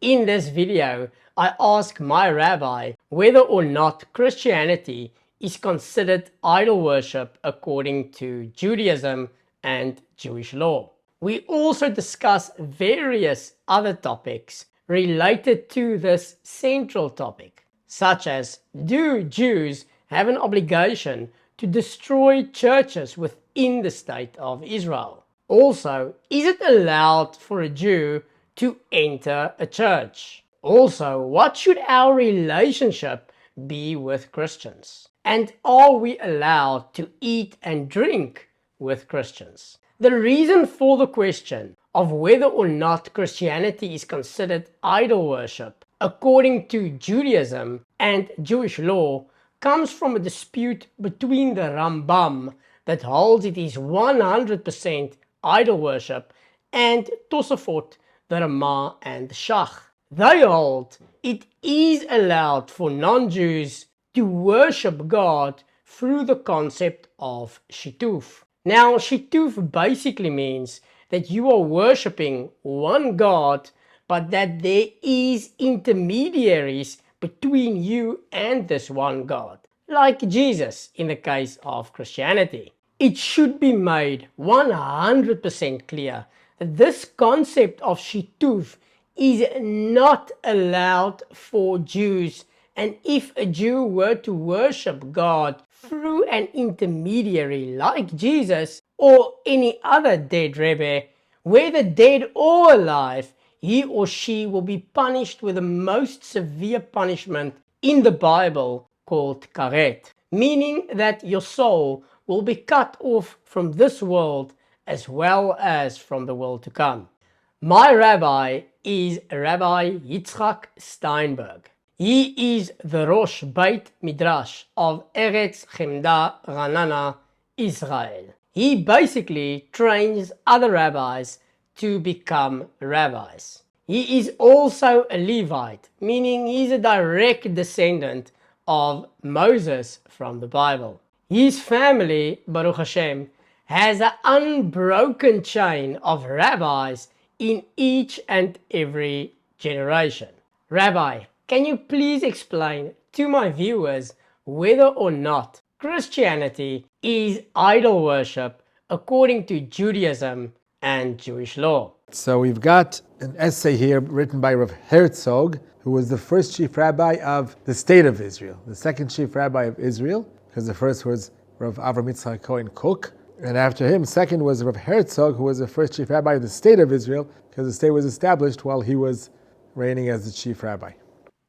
In this video, I ask my rabbi whether or not Christianity is considered idol worship according to Judaism and Jewish law. We also discuss various other topics related to this central topic, such as, do Jews have an obligation to destroy churches within the state of Israel? Also, is it allowed for a Jew to enter a church? Also, what should our relationship be with Christians? And are we allowed to eat and drink with Christians? The reason for the question of whether or not Christianity is considered idol worship according to Judaism and Jewish law comes from a dispute between the Rambam that holds it is 100% idol worship and Tosafot, the Rema and Shach. They hold it is allowed for non-Jews to worship God through the concept of shituf. Now, shituf basically means that you are worshipping one God, but that there is intermediaries between you and this one God, like Jesus in the case of Christianity. It should be made 100% clear that this concept of shituf is not allowed for Jews, and if a Jew were to worship God through an intermediary like Jesus or any other dead Rebbe, whether dead or alive, he or she will be punished with the most severe punishment in the Bible called karet, meaning that your soul will be cut off from this world as well as from the world to come. My rabbi is Rabbi Yitzchak Steinberg. He is the Rosh Beit Midrash of Eretz Chemda Ranana, Israel. He basically trains other rabbis to become rabbis. He is also a Levite, meaning he's a direct descendant of Moses from the Bible. His family, Baruch Hashem, has an unbroken chain of rabbis in each and every generation. Rabbi, can you please explain to my viewers whether or not Christianity is idol worship according to Judaism and Jewish law? So we've got an essay here written by Rav Herzog, who was the first chief rabbi of the state of Israel, the second chief rabbi of Israel, because the first was Rav Avram Yitzchak Cohen Kook, and after him, second was Rav Herzog, who was the first chief rabbi of the state of Israel, because the state was established while he was reigning as the chief rabbi.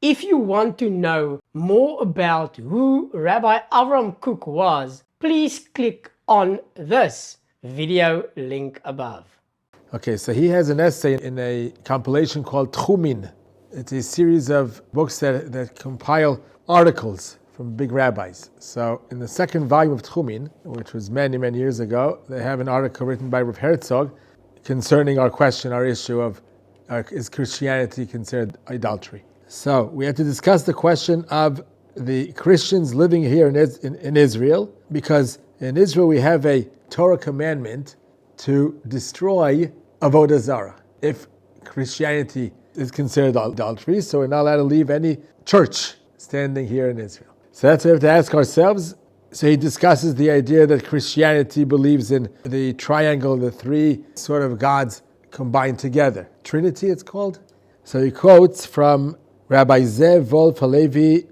If you want to know more about who Rabbi Avram Kook was, please click on this video link above. Okay, so he has an essay in a compilation called Tchumin. It's a series of books that compile articles from big rabbis. So in the second volume of Tchumin, which was many, many years ago, they have an article written by Rav Herzog concerning our question, our issue of is Christianity considered idolatry? So we had to discuss the question of the Christians living here in Israel, because in Israel we have a Torah commandment to destroy avodah zarah. If Christianity is considered idolatry, so we're not allowed to leave any church standing here in Israel. So that's what we have to ask ourselves. So he discusses the idea that Christianity believes in the triangle, the three sort of gods combined together. Trinity, it's called. So he quotes from Rabbi Zev Wolf Halevi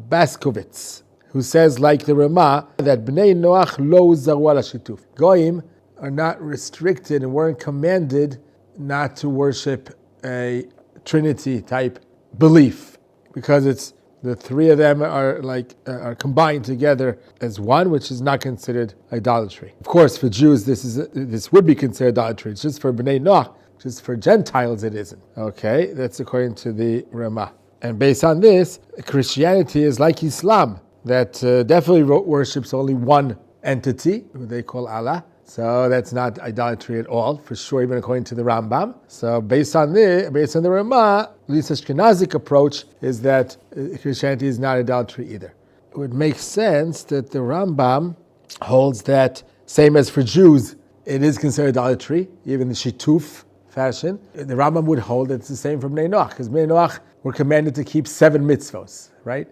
Baskovitz, who says, like the Rema, that Bnei Noach lo zaru ala shituf. Goyim are not restricted and weren't commanded not to worship a Trinity type belief, because it's the three of them are combined together as one, which is not considered idolatry. Of course, for Jews, this would be considered idolatry. It's just for Bnei Noach, just for Gentiles it isn't. Okay, that's according to the Rema. And based on this, Christianity is like Islam, that definitely worships only one entity, who they call Allah. So that's not idolatry at all, for sure, even according to the Rambam. So based on the Rema, at least Ashkenazic approach is that Christianity is not idolatry either. It would make sense that the Rambam holds that, same as for Jews, it is considered idolatry, even the shituf fashion, the Rambam would hold it's the same from Bnei Noach, because Bnei Noach were commanded to keep 7 mitzvos, right?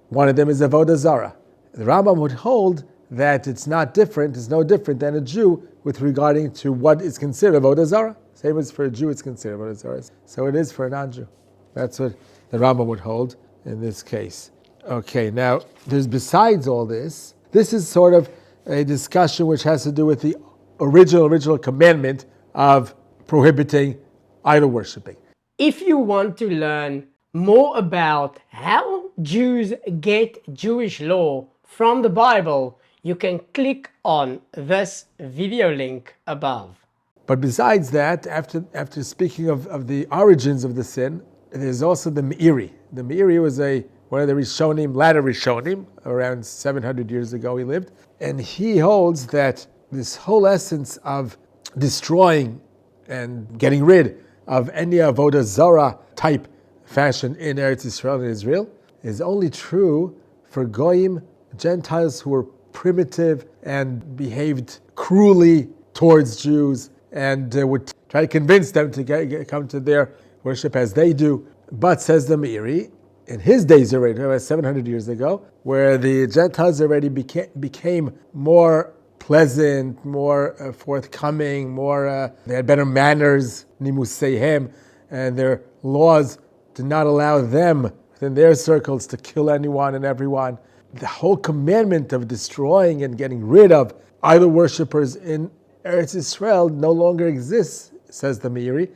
One of them is Avodah Zarah. The Rambam would hold that it's no different than a Jew with regarding to what is considered Avodah Zarah. Same as for a Jew, it's considered Avodah Zarah. So it is for a non-Jew. That's what the Rambam would hold in this case. Okay, now, there's besides all this, this is sort of a discussion which has to do with the original commandment of prohibiting idol worshiping. If you want to learn more about how Jews get Jewish law from the Bible, you can click on this video link above. But besides that, after speaking of the origins of the sin, there's also the Meiri. The Meiri was one of the Rishonim, latter Rishonim, around 700 years ago he lived, and he holds that this whole essence of destroying and getting rid of any Avodah Zarah type fashion in Eretz Yisrael and Israel is only true for Goyim, Gentiles who were primitive and behaved cruelly towards Jews and would try to convince them to come to their worship as they do. But, says the Meiri, in his days already, about 700 years ago, where the Gentiles already became more pleasant, more forthcoming, they had better manners, nimuseihem, and their laws did not allow them within their circles to kill anyone and everyone. The whole commandment of destroying and getting rid of idol worshippers in Eretz Yisrael no longer exists, says the Meiri,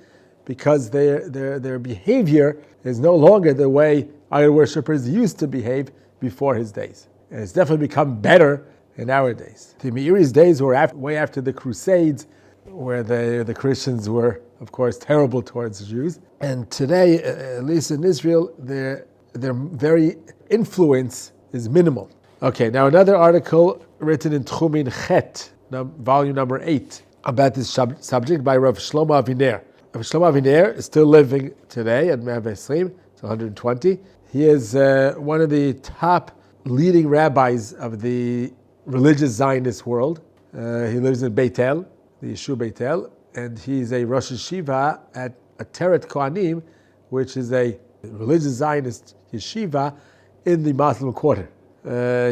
because their behavior is no longer the way idol worshippers used to behave before his days. And it's definitely become better in our days. The Meiri's days were way after the Crusades, where the Christians were, of course, terrible towards the Jews. And today, at least in Israel, their very influence is minimal. Okay, now another article written in Tchumin Chet, volume number 8, about this subject by Rav Shlomo Aviner. Rav Shlomo Aviner is still living today at 120, it's 120. He is one of the top leading rabbis of the religious Zionist world. He lives in Beit El, the Yeshuv Beit El, and he's a Rosh Yeshiva at Ateret Kohanim, which is a religious Zionist yeshiva in the Muslim Quarter.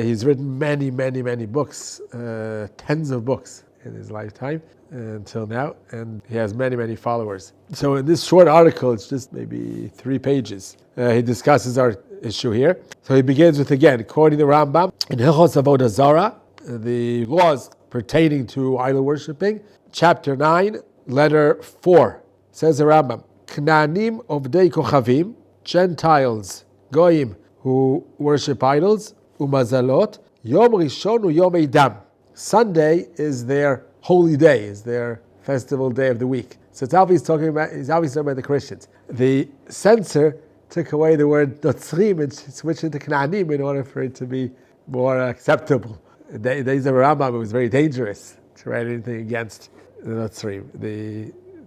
He's written many books, tens of books in his lifetime until now, and he has many followers. So in this short article, it's just maybe 3 pages. He discusses our issue here. So he begins with, again, quoting the Rambam, in Hilchos Avodah Zarah, the laws pertaining to idol worshipping, chapter 9, letter 4, says the Rambam, Knaanim Ovdei Kochavim, Gentiles, Goyim, who worship idols, Umazalot, Yom Rishon u Yom Eidam. Sunday is their holy day, is their festival day of the week. So it's obviously talking about the Christians. The censor took away the word Notzrim and switched it to Knaanim in order for it to be more acceptable. In the days of Rambam, it was very dangerous to write anything against the Notzrim,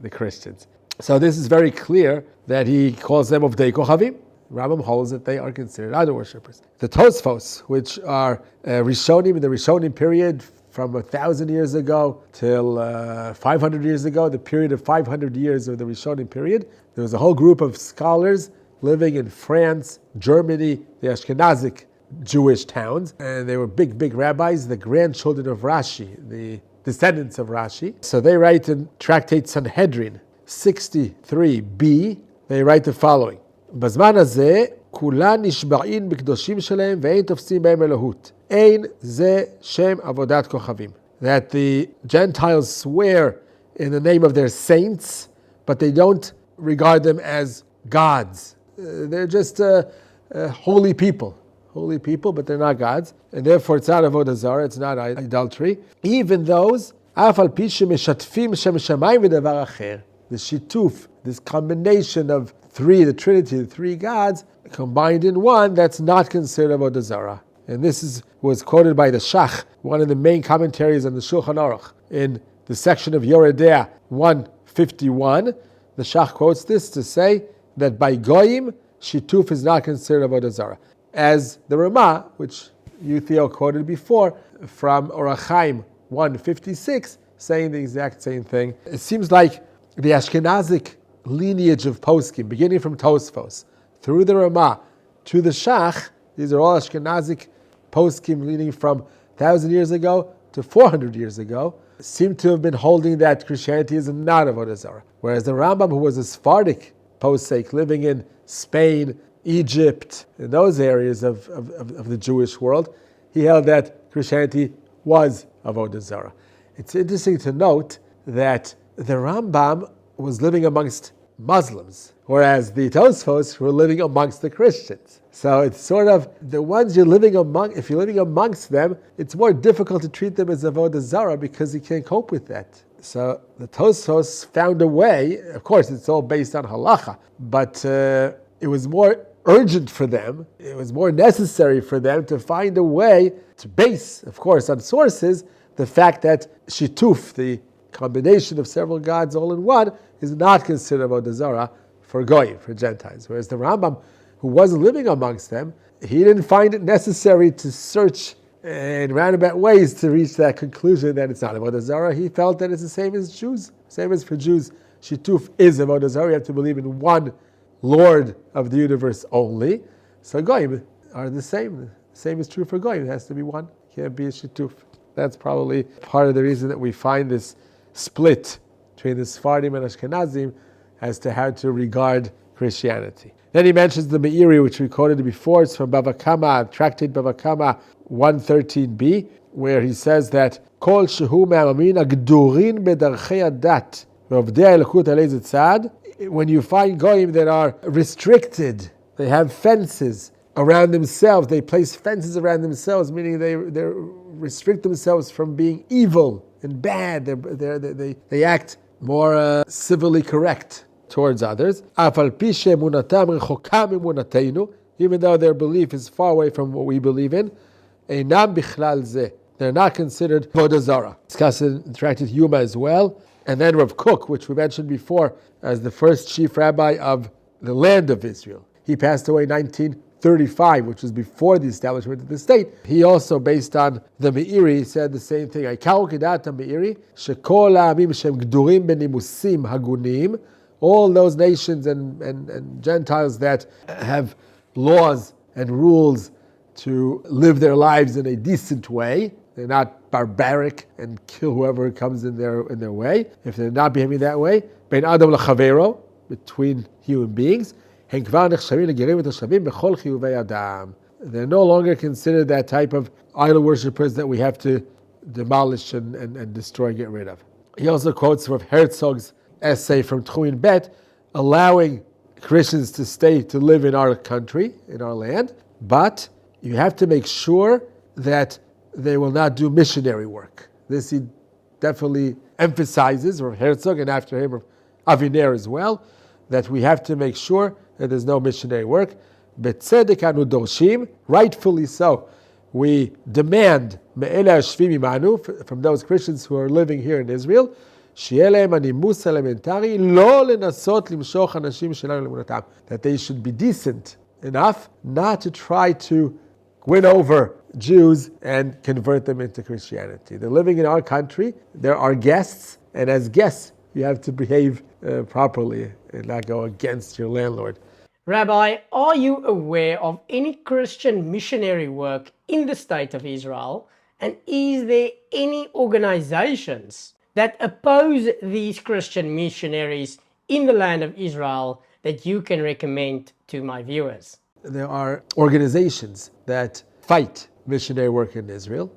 the Christians. So this is very clear that he calls them Ovdei Kochavim. Rambam holds that they are considered idol worshippers. The Tosafos, which are Rishonim in the Rishonim period from 1,000 years ago till 500 years ago, the period of 500 years of the Rishonim period, there was a whole group of scholars living in France, Germany, the Ashkenazic Jewish towns, and they were big rabbis, the grandchildren of Rashi, the descendants of Rashi. So they write in Tractate Sanhedrin 63b, they write the following, בזמן הזה כולן נשבעים בקדושים שלהם ואין תופסים בהם אלוהות. אין זה שם עבודת כוכבים. That the Gentiles swear in the name of their saints, but they don't regard them as gods. They're just holy people, but they're not gods. And therefore it's not avodah zarah, it's not idolatry. Even those, אף על פי שמשתפים שם שמיים ודבר אחר. The shituf, this combination of the Trinity, the 3 gods, combined in one, that's not considered avodah zarah. And this was quoted by the Shach, one of the main commentaries on the Shulchan Aruch. In the section of Yoredea 151, the Shach quotes this to say that by Goyim, shituf is not considered avodah zarah. As the Rema, which you, Theo, quoted before, from Achim 156, saying the exact same thing. It seems like the Ashkenazic lineage of poskim, beginning from Tosafot, through the Rema, to the Shach, these are all Ashkenazic poskim leading from 1,000 years ago to 400 years ago, seem to have been holding that Christianity is not avodah zarah. Whereas the Rambam, who was a Sephardic posek living in Spain, Egypt, in those areas of the Jewish world, he held that Christianity was avodah zarah. It's interesting to note that the Rambam was living amongst Muslims, whereas the Tosafos were living amongst the Christians. So it's sort of the ones you're living among. If you're living amongst them, it's more difficult to treat them as avodah zarah because you can't cope with that. So the Tosafos found a way. Of course, it's all based on halacha, but it was more urgent for them. It was more necessary for them to find a way to base, of course, on sources, the fact that shituf, the combination of several gods all in one, is not considered avodah zarah for goyim, for Gentiles. Whereas the Rambam, who wasn't living amongst them, he didn't find it necessary to search in roundabout ways to reach that conclusion that it's not avodah zarah. He felt that it's the same as Jews. Same as for Jews, shituf is avodah zarah. You have to believe in one Lord of the universe only. So goyim are the same. The same is true for goyim. It has to be one. It can't be a shituf. That's probably part of the reason that we find this split between the Sephardim and Ashkenazim as to how to regard Christianity. Then he mentions the Meiri, which we quoted before. It's from Bava Kama, Tractate Bava Kama 113b, where he says that Kol shehu me'amamin agdurin bedarchei adat ve'ovdei elokut alei tzad. When you find goyim that are restricted, they have fences around themselves. They place fences around themselves, meaning they restrict themselves from being evil and bad. They act more civilly correct towards others. Even though their belief is far away from what we believe in, they're not considered avodah zarah. Discussed in Tractate Yuma as well. And then Rav Kook, which we mentioned before as the first chief rabbi of the land of Israel. He passed away in 1935, which was before the establishment of the state. He also, based on the Meiri, said the same thing. All those nations and Gentiles that have laws and rules to live their lives in a decent way, they're not barbaric and kill whoever comes in their way. If they're not behaving that way, ben adam lechavero, between human beings, they're no longer considered that type of idol worshippers that we have to demolish and destroy and get rid of. He also quotes from Herzog's essay from Tchuin Bet, allowing Christians to live in our country, in our land, but you have to make sure that they will not do missionary work. This he definitely emphasizes, or Herzog, and after him, Aviner as well, that we have to make sure that there's no missionary work. Betzedek anu dorshim, rightfully so. We demand me'ele hashvim imanu, from those Christians who are living here in Israel, שיהיה להם הנימוס אלמנטרי לא לנסות למשוך אנשים שלנו לאמונתם. That they should be decent enough not to try to win over Jews and convert them into Christianity. They're living in our country, they're our guests, and as guests you have to behave properly and not go against your landlord. Rabbi, are you aware of any Christian missionary work in the state of Israel? And is there any organizations that oppose these Christian missionaries in the land of Israel that you can recommend to my viewers? There are organizations that fight missionary work in Israel,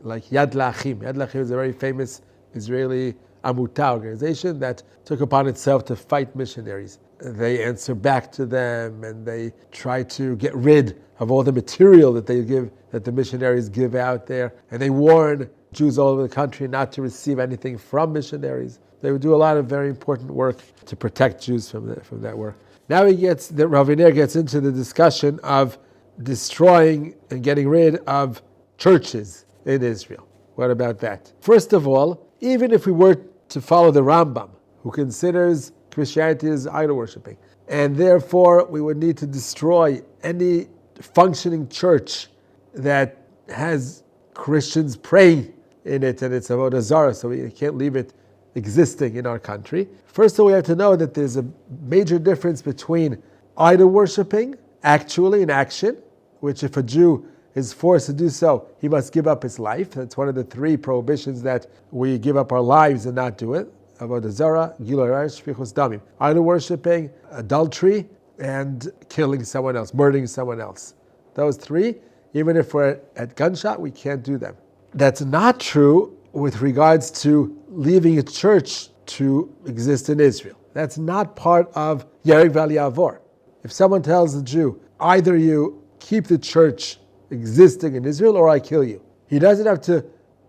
like Yad L'Achim. Yad L'Achim is a very famous Israeli Amuta organization that took upon itself to fight missionaries. They answer back to them and they try to get rid of all the material that the missionaries give out there, and they warn Jews all over the country not to receive anything from missionaries. They would do a lot of very important work to protect Jews from that work. Now Aviner gets into the discussion of destroying and getting rid of churches in Israel. What about that? First of all, even if we were to follow the Rambam, who considers Christianity as idol worshipping, and therefore we would need to destroy any functioning church that has Christians praying in it and it's avodah zarah, so we can't leave it existing in our country. First of all, we have to know that there's a major difference between idol worshipping, actually in action, which if a Jew is forced to do so, he must give up his life. That's one of the 3 prohibitions that we give up our lives and not do it. Avodah zarah, gilui arayos, shfichus damim. Idol worshipping, adultery, and killing someone else, murdering someone else. Those 3, even if we're at gunshot, we can't do them. That's not true with regards to leaving a church to exist in Israel. That's not part of Yereg Val Yavor. If someone tells a Jew, either you keep the church existing in Israel or I kill you, he doesn't have to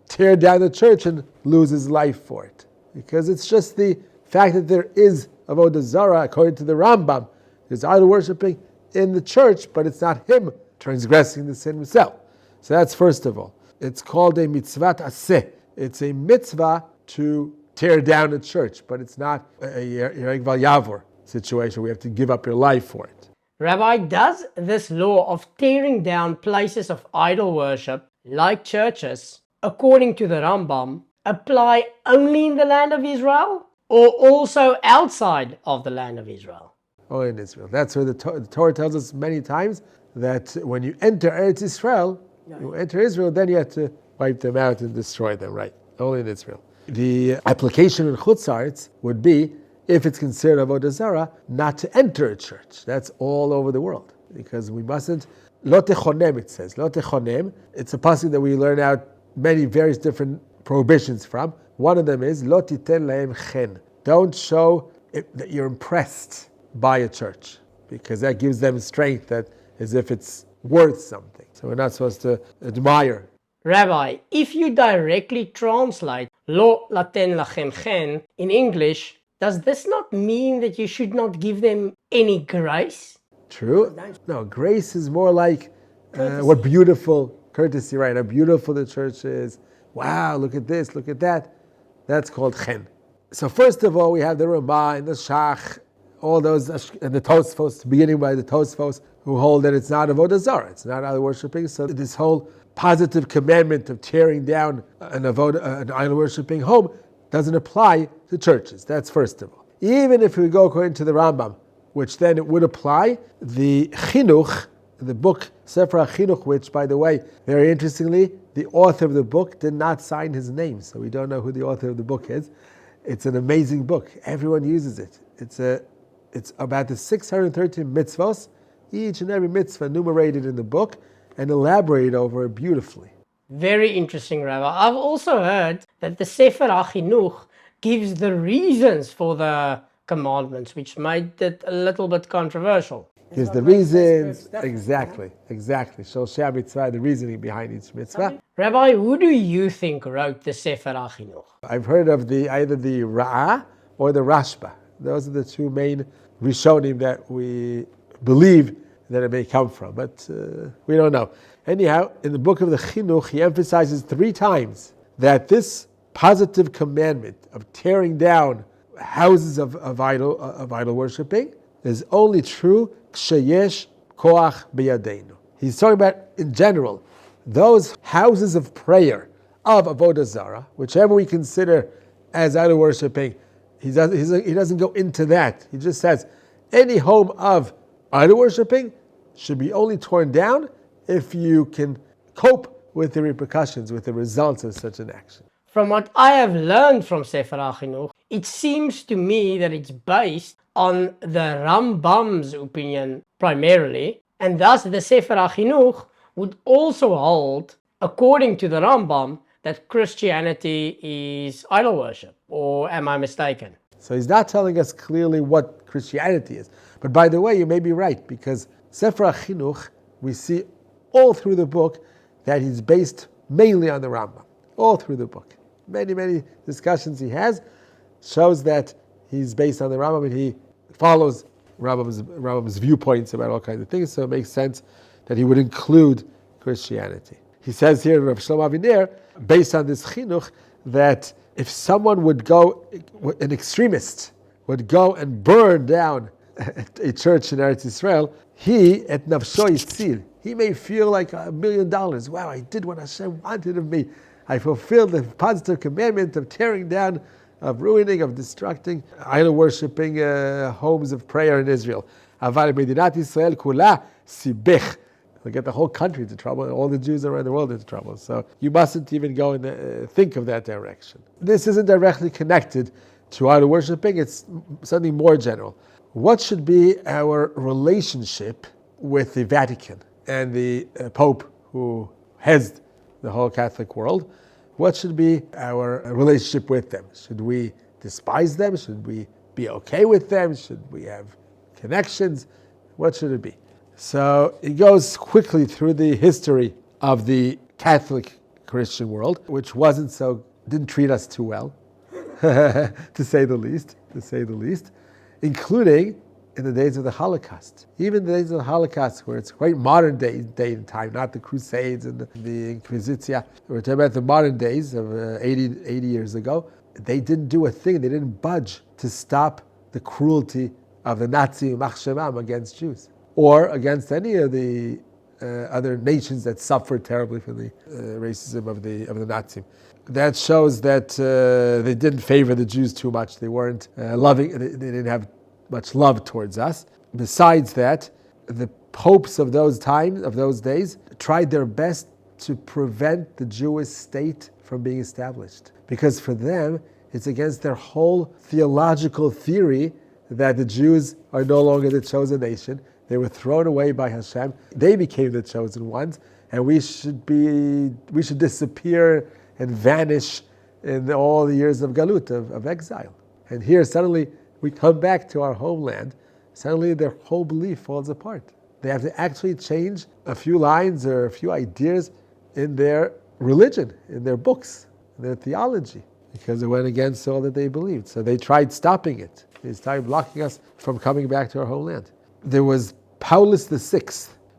tear down the church and lose his life for it. Because it's just the fact that there is Avodah Zarah, according to the Rambam, there's idol worshipping in the church, but it's not him transgressing the sin himself. So that's first of all. It's called a mitzvat aseh. It's a mitzvah to tear down a church, but it's not a Yereg Val Yavor situation. We have to give up your life for it. Rabbi, does this law of tearing down places of idol worship, like churches, according to the Rambam, apply only in the land of Israel or also outside of the land of Israel? Only in Israel. That's where the Torah tells us many times that when you enter Eretz Israel, you enter Israel, then you have to wipe them out and destroy them, right? Only in Israel. The application in Chutz Aretz would be, if it's considered Avodah Zarah, not to enter a church. That's all over the world. Because we mustn't, lo techonem it says, lo techonem. It's a passage that we learn out many various different prohibitions from. One of them is, lo titen lahem chen. Don't show that you're impressed by a church, because that gives them strength, that as if it's worth something. So we're not supposed to admire. Rabbi, if you directly translate lo laten lachem chen in English, does this not mean that you should not give them any grace? True. No, grace is more like what beautiful courtesy, right? How beautiful the church is. Wow, look at this, look at that. That's called chen. So first of all, we have the Rema and the Shach, all those, and the Tosafot, beginning by the Tosafot, who hold that it's not Avodah Zarah, it's not idol worshipping. So this whole positive commandment of tearing down an idol worshipping home doesn't apply to churches. That's first of all. Even if we go according to the Rambam, which then it would apply, the HaChinuch, the book Sefer HaChinuch, which, by the way, very interestingly, the author of the book did not sign his name, so we don't know who the author of the book is. It's an amazing book. Everyone uses it. It's about the 613 mitzvos, each and every mitzvah enumerated in the book and elaborated over beautifully. Very interesting, Rabbi. I've also heard that the Sefer HaChinuch gives the reasons for the commandments, which made it a little bit controversial. Gives the reasons, exactly. Shol mitzvah, the reasoning behind each mitzvah. Rabbi, who do you think wrote the Sefer HaChinuch? I've heard of either the Ra'ah or the Rashba. Those are the 2 main Rishonim that we believe that it may come from, but we don't know. Anyhow, in the book of the Chinuch, he emphasizes 3 times that this positive commandment of tearing down houses of idol worshipping is only true ksheyesh koach biyadeinu. He's talking about, in general, those houses of prayer of Avodah Zarah, whichever we consider as idol worshipping, he doesn't go into that. He just says any home of idol worshipping should be only torn down if you can cope with the repercussions, with the results of such an action. From what I have learned from Sefer HaChinuch, it seems to me that it's based on the Rambam's opinion primarily, and thus the Sefer HaChinuch would also hold, according to the Rambam, that Christianity is idol worship, or am I mistaken? So he's not telling us clearly what Christianity is. But by the way, you may be right, because Sefer HaChinuch, we see all through the book that he's based mainly on the Rambam. All through the book. Many discussions he has shows that he's based on the Rambam and he follows Rambam's viewpoints about all kinds of things, so it makes sense that he would include Christianity. He says here, Rabbi Shlomo Aviner, based on this chinuch, that if someone would go, an extremist, would go and burn down a church in Eretz Israel, he, et nafsho yitzil, he may feel like $1 million. Wow, I did what Hashem wanted of me. I fulfilled the positive commandment of tearing down of ruining, of destructing, idol-worshipping homes of prayer in Israel. Aval Medinat Israel kula sibich. They'll get the whole country into trouble, and all the Jews around the world into trouble. So you mustn't even go and think of that direction. This isn't directly connected to idol worshipping, it's something more general. What should be our relationship with the Vatican and the Pope who heads the whole Catholic world? What should be our relationship with them? Should we despise them? Should we be okay with them? Should we have connections? What should it be? So it goes quickly through the history of the Catholic Christian world, which didn't treat us too well, to say the least, including in the days of the Holocaust. Even the days of the Holocaust, where it's quite modern day and time, not the Crusades and the Inquisition. We're talking about the modern days of 80 years ago. They didn't do a thing, they didn't budge to stop the cruelty of the Nazi Machshemam against Jews, or against any of the other nations that suffered terribly from the racism of the Nazis. That shows that they didn't favor the Jews too much. They weren't loving. They didn't have much love towards us. Besides that, the popes of those days, tried their best to prevent the Jewish state from being established, because for them it's against their whole theological theory that the Jews are no longer the chosen nation. They were thrown away by Hashem. They became the chosen ones, and we should disappear and vanish in all the years of galut, of exile. And here suddenly we come back to our homeland. Suddenly their whole belief falls apart. They have to actually change a few lines or a few ideas in their religion, in their books, in their theology, because it went against all that they believed. So they tried stopping it. They started blocking us from coming back to our homeland. There was Paulus VI,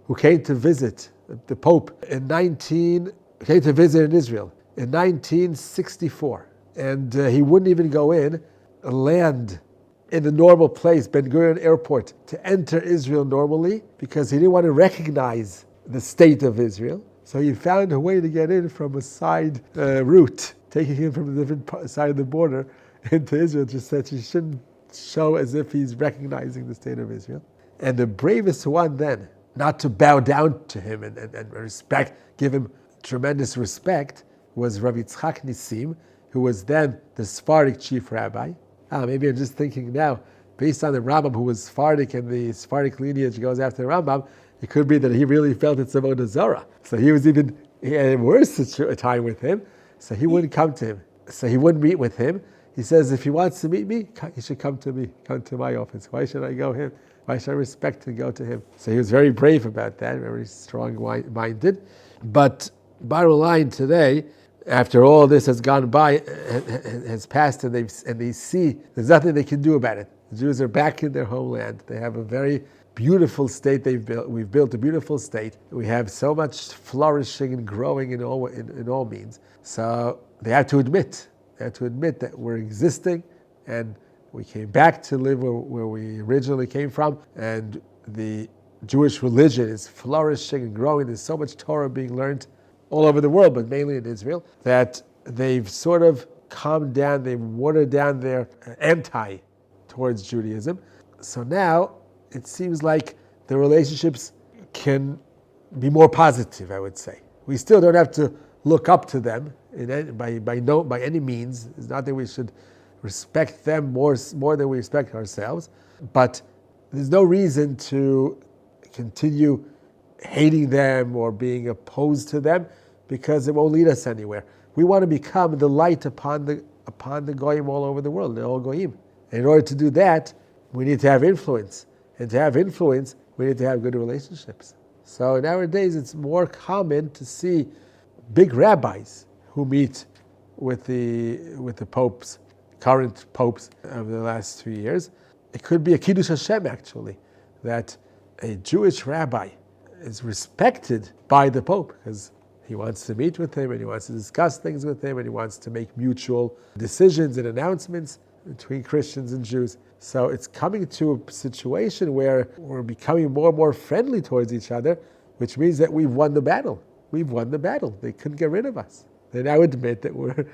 who came to visit the Pope came to visit in Israel in 1964. And he wouldn't even go in, land in the normal place, Ben Gurion Airport, to enter Israel normally, because he didn't want to recognize the state of Israel. So he found a way to get in from a side route, taking him from a different side of the border into Israel, just that he shouldn't show as if he's recognizing the state of Israel. And the bravest one then, not to bow down to him and respect, give him tremendous respect, was Rabbi Yitzchak Nissim, who was then the Sephardic chief rabbi. Maybe I'm just thinking now, based on the Rambam, who was Sephardic and the Sephardic lineage goes after the Rambam, it could be that he really felt it's Avodah Zarah. So he had a worse time with him, so he wouldn't come to him. So he wouldn't meet with him. He says, if he wants to meet me, he should come to me, come to my office. Why should I go him? Why should I respect and go to him? So he was very brave about that, very strong-minded. But bottom line today, after all this has gone by, has passed, and they see there's nothing they can do about it. The Jews are back in their homeland. They have a very beautiful state they've built. We've built a beautiful state. We have so much flourishing and growing in all means. So they have to admit that we're existing, and we came back to live where we originally came from, and the Jewish religion is flourishing and growing. There's so much Torah being learned all over the world, but mainly in Israel, that they've sort of calmed down, they've watered down their anti towards Judaism. So now it seems like the relationships can be more positive, I would say. We still don't have to look up to them by any means. It's not that we should respect them more than we respect ourselves, but there's no reason to continue hating them or being opposed to them, because it won't lead us anywhere. We want to become the light upon the goyim all over the world, the all goyim. And in order to do that, we need to have influence. And to have influence, we need to have good relationships. So nowadays, it's more common to see big rabbis who meet with the popes, current popes of the last 2 years. It could be a Kiddush Hashem, actually, that a Jewish rabbi is respected by the Pope, because he wants to meet with him, and he wants to discuss things with him, and he wants to make mutual decisions and announcements between Christians and Jews. So it's coming to a situation where we're becoming more and more friendly towards each other, which means that we've won the battle. We've won the battle. They couldn't get rid of us. They now admit that we're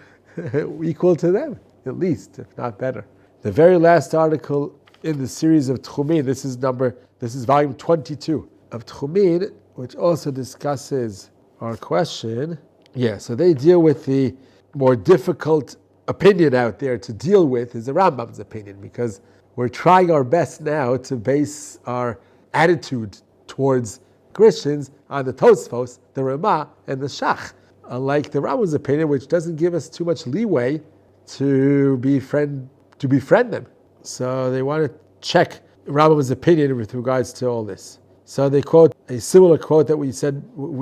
equal to them. at least, if not better. The very last article in the series of Tchumin, this is volume 22 of Tchumin, which also discusses our question. Yeah, so they deal with the more difficult opinion out there to deal with is the Rambam's opinion, because we're trying our best now to base our attitude towards Christians on the Tosafot, the Rema, and the Shach, unlike the Rambam's opinion, which doesn't give us too much leeway to befriend them. So they want to check Rambam's opinion with regards to all this. So they quote a similar quote that we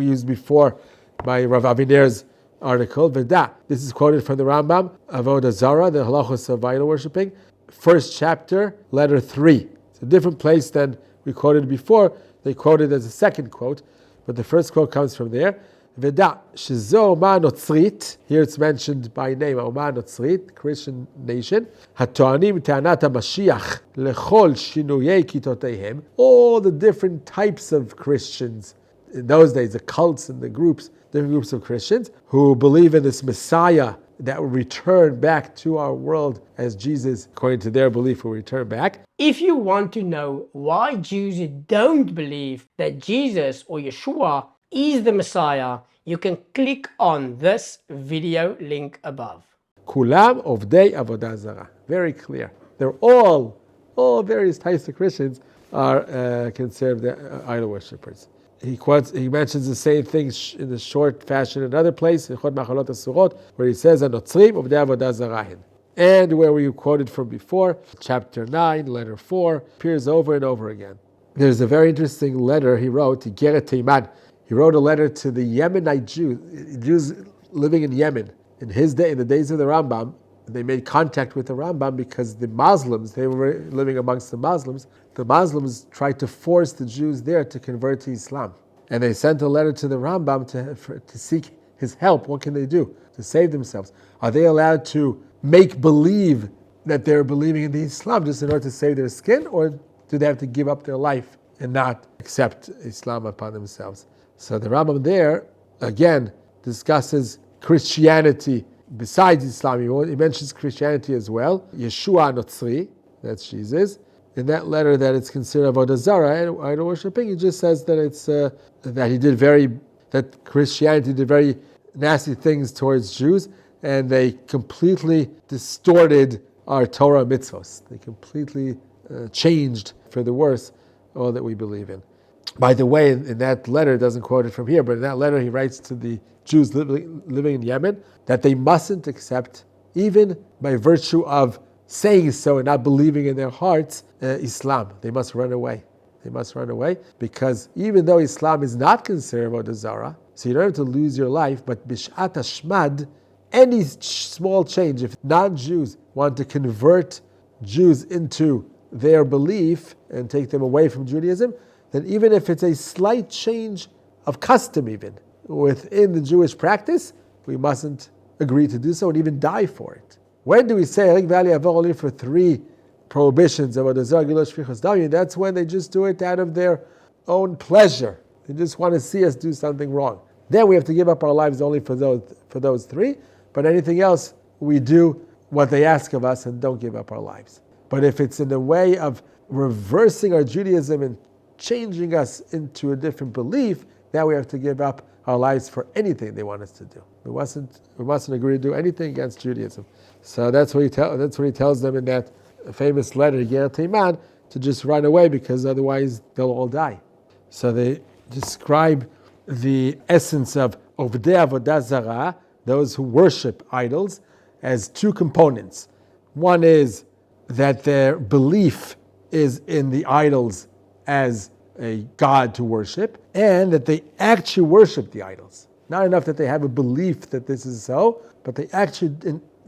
used before by Rav Aviner's article, Veda. This is quoted from the Rambam, Avodah Zarah, the halachos of idol worshipping, first chapter, letter 3. It's a different place than we quoted before. They quoted as a second quote, but the first quote comes from there. Veda, shezo Oma Notzrit, here it's mentioned by name, Oma Notzrit, Christian nation, hatoanim te'anat HaMashiach lechol shinuyei kitoteihem, all the different types of Christians, in those days, the cults and the groups, different groups of Christians, who believe in this Messiah that will return back to our world as Jesus, according to their belief, will return back. If you want to know why Jews don't believe that Jesus or Yeshua is the Messiah, you can click on this video link above. Kulam ovdei avodah zarah. Very clear. They're all various types of Christians are considered idol worshippers. He mentions the same thing in the short fashion in another place, where he says, "Anotzrim ovdei avodah zarah." And where we quoted from before, chapter 9, letter 4, appears over and over again. There's a very interesting letter he wrote, Igeret Teiman. He wrote a letter to the Yemenite Jews living in Yemen. In his day, in the days of the Rambam, they made contact with the Rambam because the Muslims, they were living amongst the Muslims tried to force the Jews there to convert to Islam. And they sent a letter to the Rambam to seek his help. What can they do to save themselves? Are they allowed to make believe that they're believing in the Islam just in order to save their skin, or do they have to give up their life and not accept Islam upon themselves? So the Rambam there, again, discusses Christianity besides Islam. He mentions Christianity as well. Yeshua Notzri, that's Jesus. In that letter that it's considered avodah zarah and idol worshipping, he just says that it's that Christianity did very nasty things towards Jews, and they completely distorted our Torah mitzvos. They completely changed for the worse all that we believe in. By the way, in that letter, it doesn't quote it from here, but in that letter he writes to the Jews living in Yemen that they mustn't accept, even by virtue of saying so and not believing in their hearts, Islam. They must run away. They must run away, because even though Islam is not considered avodah zarah, so you don't have to lose your life, but bishat hashmad, any small change, if non-Jews want to convert Jews into their belief and take them away from Judaism, then even if it's a slight change of custom even within the Jewish practice, we mustn't agree to do so and even die for it. When do we say only for 3 prohibitions of Avodah? That's when they just do it out of their own pleasure. They just want to see us do something wrong. Then we have to give up our lives only for those 3, but anything else we do what they ask of us and don't give up our lives. But if it's in the way of reversing our Judaism and changing us into a different belief, now we have to give up our lives for anything they want us to do. We mustn't agree to do anything against Judaism. So that's what he tells them in that famous letter, Igeret Teiman, to just run away, because otherwise they'll all die. So they describe the essence of Ovdei Avodah Zarah, those who worship idols, as 2 components. One is that their belief is in the idols as a god to worship, and that they actually worship the idols. Not enough that they have a belief that this is so, but they actually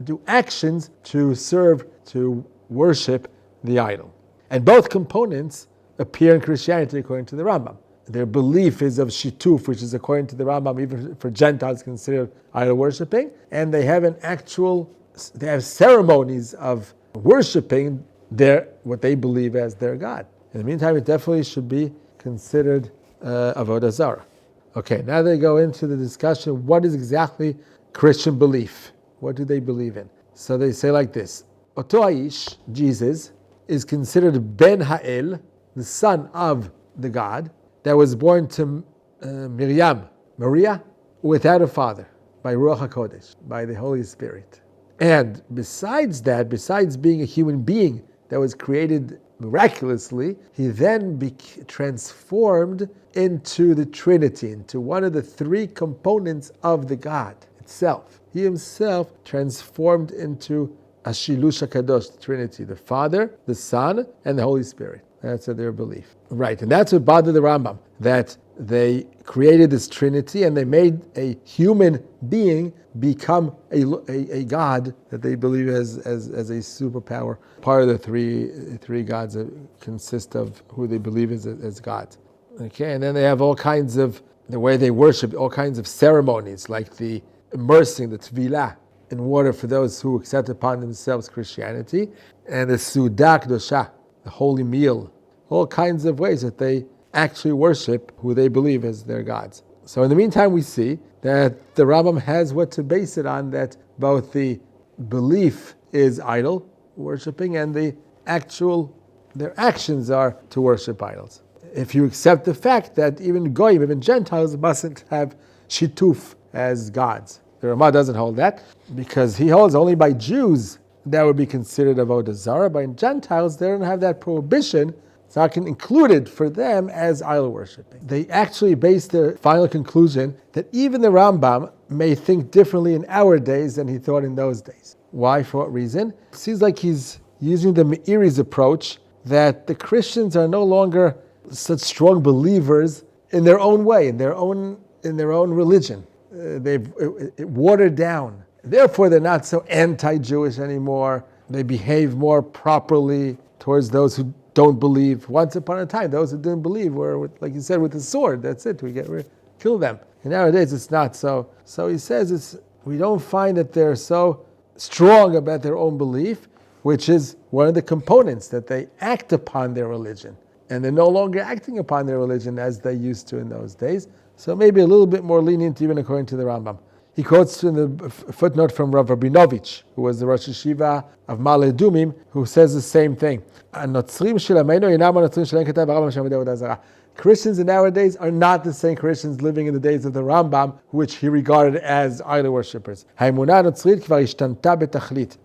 do actions to serve, to worship the idol. And both components appear in Christianity according to the Rambam. Their belief is of shituf, which is according to the Rambam, even for Gentiles considered idol worshipping, and they have ceremonies of worshipping what they believe as their God. In the meantime, it definitely should be considered avodah zarah. Okay, now they go into the discussion, what is exactly Christian belief? What do they believe in? So they say like this: Oto Aish, Jesus, is considered Ben Ha'el, the son of the God, that was born to Maria, without a father, by Ruach HaKodesh, by the Holy Spirit. And besides that, besides being a human being that was created miraculously, he then transformed into the Trinity, into one of the three components of the God itself. He himself transformed into Ashilush HaKadosh, the Trinity, the Father, the Son, and the Holy Spirit. That's their belief. Right, and that's what bothered the Rambam, that they created this Trinity and they made a human being become a God that they believe as a superpower. Part of the three gods that consist of who they believe as gods. Okay, and then they have all kinds of, the way they worship, all kinds of ceremonies, like the immersing, the tevilah, in water for those who accept upon themselves Christianity, and the Sudah Kedosha, the holy meal, all kinds of ways that they actually worship who they believe as their gods. So in the meantime, we see that the Rambam has what to base it on, that both the belief is idol worshipping and their actions are to worship idols. If you accept the fact that even Goyim, even Gentiles, mustn't have shituf as gods. The Rama doesn't hold that, because he holds only by Jews that would be considered avodah zarah. By Gentiles, they don't have that prohibition. It's not included for them as idol worshiping. They actually base their final conclusion that even the Rambam may think differently in our days than he thought in those days. Why? For what reason? It seems like he's using the Meiri's approach that the Christians are no longer such strong believers in their own way, in their own religion. They've watered down. Therefore, they're not so anti-Jewish anymore. They behave more properly towards those who don't believe. Once upon a time, those who didn't believe were, like you said, with the sword. That's it. We kill them. And nowadays, it's not so. So he says we don't find that they're so strong about their own belief, which is one of the components, that they act upon their religion. And they're no longer acting upon their religion as they used to in those days. So maybe a little bit more lenient, even according to the Rambam. He quotes in the footnote from Rav Rabinovich, who was the Rosh Yeshiva of Ma'ale Adumim, who says the same thing. Christians in nowadays are not the same Christians living in the days of the Rambam, which he regarded as idol worshippers.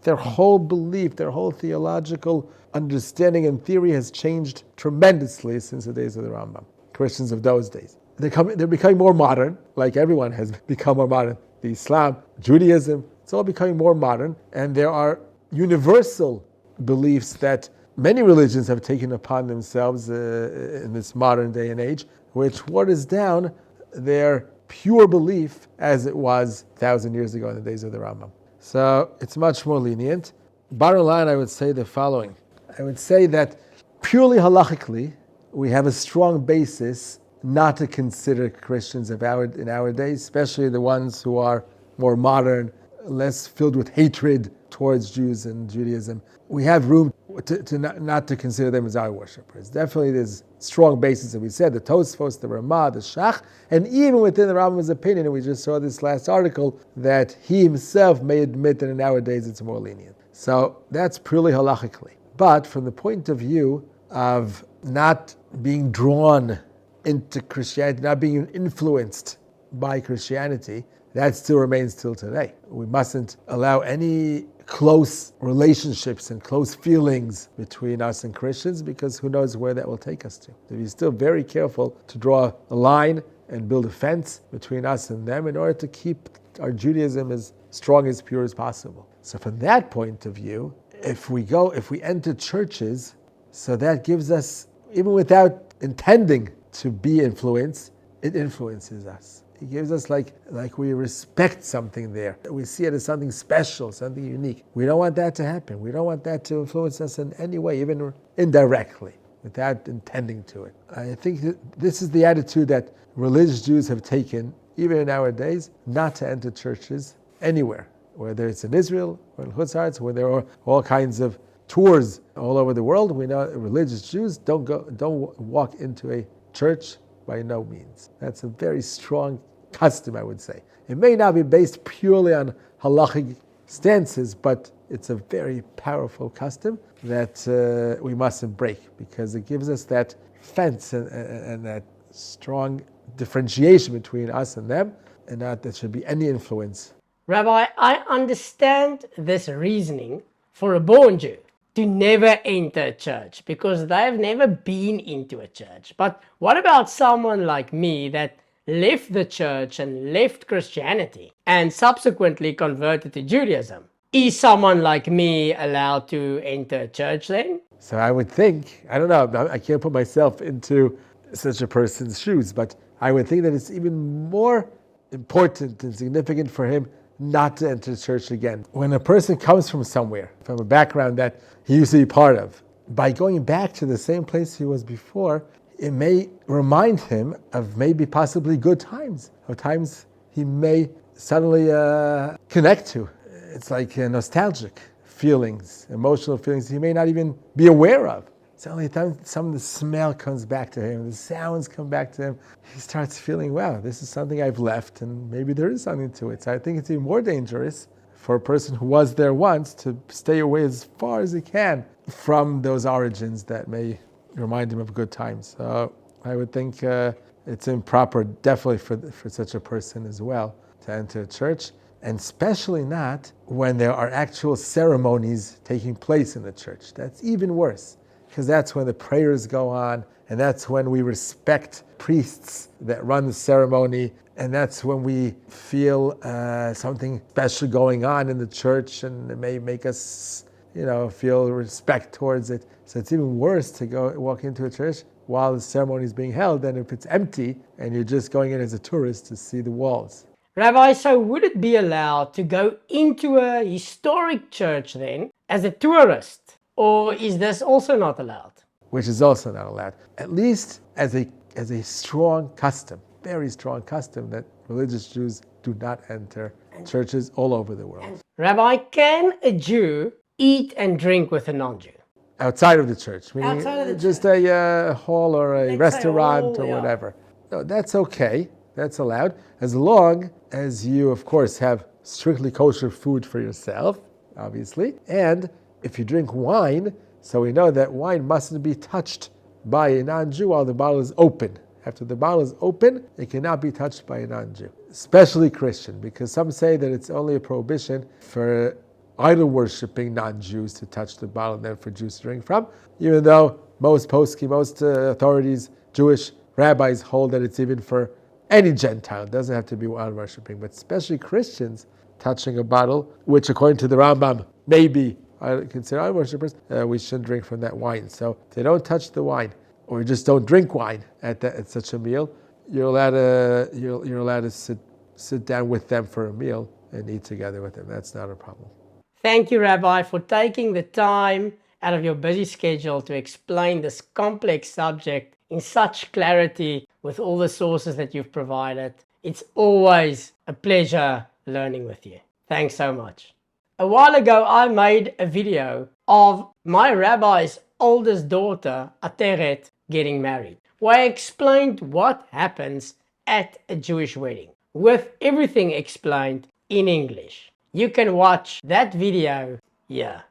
Their whole belief, their whole theological understanding and theory has changed tremendously since the days of the Rambam. Christians of those days. They're becoming more modern, like everyone has become more modern. The Islam, Judaism, it's all becoming more modern, and there are universal beliefs that many religions have taken upon themselves in this modern day and age, which waters down their pure belief as it was 1,000 years ago in the days of the Rambam. So it's much more lenient. Bottom line, I would say the following. I would say that purely halachically, we have a strong basis not to consider Christians in our days, especially the ones who are more modern, less filled with hatred towards Jews and Judaism. We have room to not to consider them as our worshippers. Definitely there's strong basis, that we said, the Tosafot, the Rema, the Shach, and even within the Rambam's opinion, and we just saw this last article, that he himself may admit that in our days it's more lenient. So that's purely halachically. But from the point of view of not being drawn into Christianity, not being influenced by Christianity, that still remains till today. We mustn't allow any close relationships and close feelings between us and Christians, because who knows where that will take us to. So be still very careful to draw a line and build a fence between us and them in order to keep our Judaism as strong, as pure as possible. So from that point of view, if we enter churches, so that gives us, even without intending to be influenced, it influences us. It gives us like we respect something there. We see it as something special, something unique. We don't want that to happen. We don't want that to influence us in any way, even indirectly, without intending to it. I think that this is the attitude that religious Jews have taken, even in our days, not to enter churches anywhere, whether it's in Israel or in Chutz La'aretz, where there are all kinds of tours all over the world. We know religious Jews don't walk into a church by no means. That's a very strong custom, I would say. It may not be based purely on halachic stances, but it's a very powerful custom that we mustn't break, because it gives us that fence and that strong differentiation between us and them, and not there should be any influence. Rabbi, I understand this reasoning for a born Jew to never enter a church because they've never been into a church. But what about someone like me that left the church and left Christianity and subsequently converted to Judaism? Is someone like me allowed to enter a church then? So I would think, I don't know, I can't put myself into such a person's shoes, but I would think that it's even more important and significant for him not to enter church again. When a person comes from somewhere, from a background that he used to be part of, by going back to the same place he was before, it may remind him of maybe possibly good times, of times he may suddenly connect to. It's like nostalgic feelings, emotional feelings he may not even be aware of. Suddenly some of the smell comes back to him, the sounds come back to him. He starts feeling, wow, this is something I've left, and maybe there is something to it. So I think it's even more dangerous for a person who was there once to stay away as far as he can from those origins that may remind him of good times. So I would think it's improper, definitely for such a person as well, to enter a church, and especially not when there are actual ceremonies taking place in the church. That's even worse, because that's when the prayers go on, and that's when we respect priests that run the ceremony, and that's when we feel something special going on in the church, and it may make us, feel respect towards it. So it's even worse to walk into a church while the ceremony is being held than if it's empty and you're just going in as a tourist to see the walls. Rabbi, so would it be allowed to go into a historic church then as a tourist? Or is this also not allowed? Which is also not allowed. At least as a strong custom, very strong custom, that religious Jews do not enter churches all over the world. Rabbi, can a Jew eat and drink with a non-Jew? Outside of the church, meaning Outside of the just church. a hall or a restaurant or whatever. No, that's okay. That's allowed, as long as you, of course, have strictly kosher food for yourself, obviously. And if you drink wine, so we know that wine mustn't be touched by a non-Jew while the bottle is open. After the bottle is open, it cannot be touched by a non-Jew, especially Christian, because some say that it's only a prohibition for idol-worshipping non-Jews to touch the bottle and then for Jews to drink from, even though most authorities, Jewish rabbis hold that it's even for any Gentile. It doesn't have to be idol-worshipping, but especially Christians touching a bottle, which according to the Rambam may be considered idol-worshippers, we shouldn't drink from that wine. So if they don't touch the wine, or you just don't drink wine at such a meal, you're allowed to sit down with them for a meal and eat together with them. That's not a problem. Thank you, Rabbi, for taking the time out of your busy schedule to explain this complex subject in such clarity with all the sources that you've provided. It's always a pleasure learning with you. Thanks so much. A while ago, I made a video of my rabbi's oldest daughter, Ateret, getting married, where I explained what happens at a Jewish wedding, with everything explained in English. You can watch that video here.